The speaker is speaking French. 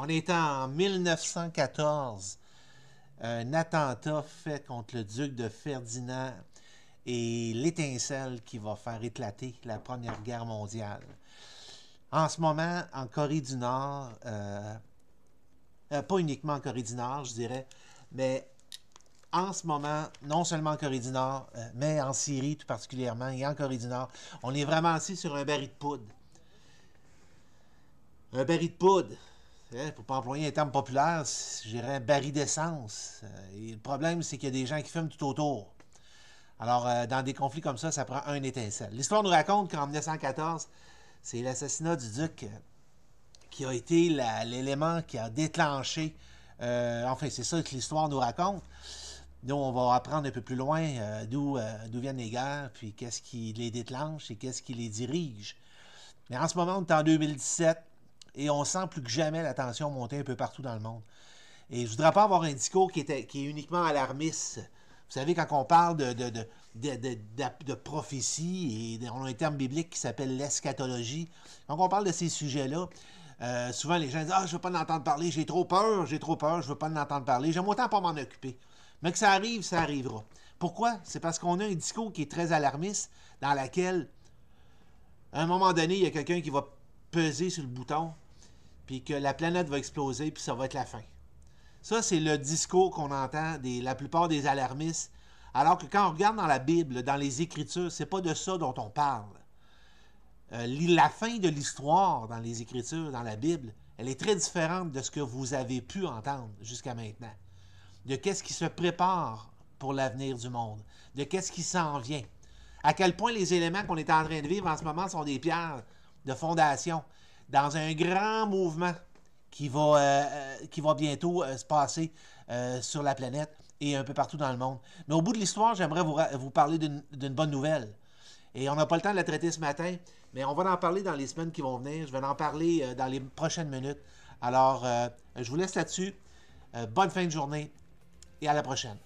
On est en 1914. Un attentat fait contre le duc de Ferdinand et l'étincelle qui va faire éclater la Première Guerre mondiale. En ce moment, en Corée du Nord, pas uniquement en Corée du Nord, je dirais, mais en ce moment, non seulement en Corée du Nord, mais en Syrie tout particulièrement, et en Corée du Nord, on est vraiment assis sur un baril de poudre. Un baril de poudre. Pour ne pas employer un terme populaire, je dirais un baril d'essence. Et le problème, c'est qu'il y a des gens qui fument tout autour. Alors, dans des conflits comme ça prend un étincelle. L'histoire nous raconte qu'en 1914, c'est l'assassinat du duc qui a été l'élément qui a déclenché. Enfin, c'est ça que l'histoire nous raconte. Nous, on va apprendre un peu plus loin d'où viennent les guerres, puis qu'est-ce qui les déclenche et qu'est-ce qui les dirige. Mais en ce moment, on est en 2017 et on sent plus que jamais la tension monter un peu partout dans le monde. Et je ne voudrais pas avoir un discours qui est uniquement alarmiste. Vous savez, quand on parle de prophétie, et on a un terme biblique qui s'appelle l'eschatologie, quand on parle de ces sujets-là, souvent les gens disent « Ah, je ne veux pas en entendre parler, j'ai trop peur, je ne veux pas en entendre parler, j'aime autant pas m'en occuper. » Mais que ça arrive, ça arrivera. Pourquoi? C'est parce qu'on a un discours qui est très alarmiste, dans lequel, à un moment donné, il y a quelqu'un qui va peser sur le bouton, puis que la planète va exploser, puis ça va être la fin. Ça, c'est le discours qu'on entend la plupart des alarmistes, alors que quand on regarde dans la Bible, dans les Écritures, c'est pas de ça dont on parle. La fin de l'histoire dans les Écritures, dans la Bible, elle est très différente de ce que vous avez pu entendre jusqu'à maintenant. De qu'est-ce qui se prépare pour l'avenir du monde, de qu'est-ce qui s'en vient. À quel point les éléments qu'on est en train de vivre en ce moment sont des pierres de fondation dans un grand mouvement qui va bientôt se passer sur la planète et un peu partout dans le monde. Mais au bout de l'histoire, j'aimerais vous parler d'une bonne nouvelle. Et on n'a pas le temps de la traiter ce matin, mais on va en parler dans les semaines qui vont venir. Je vais en parler dans les prochaines minutes. Alors, je vous laisse là-dessus. Bonne fin de journée et à la prochaine.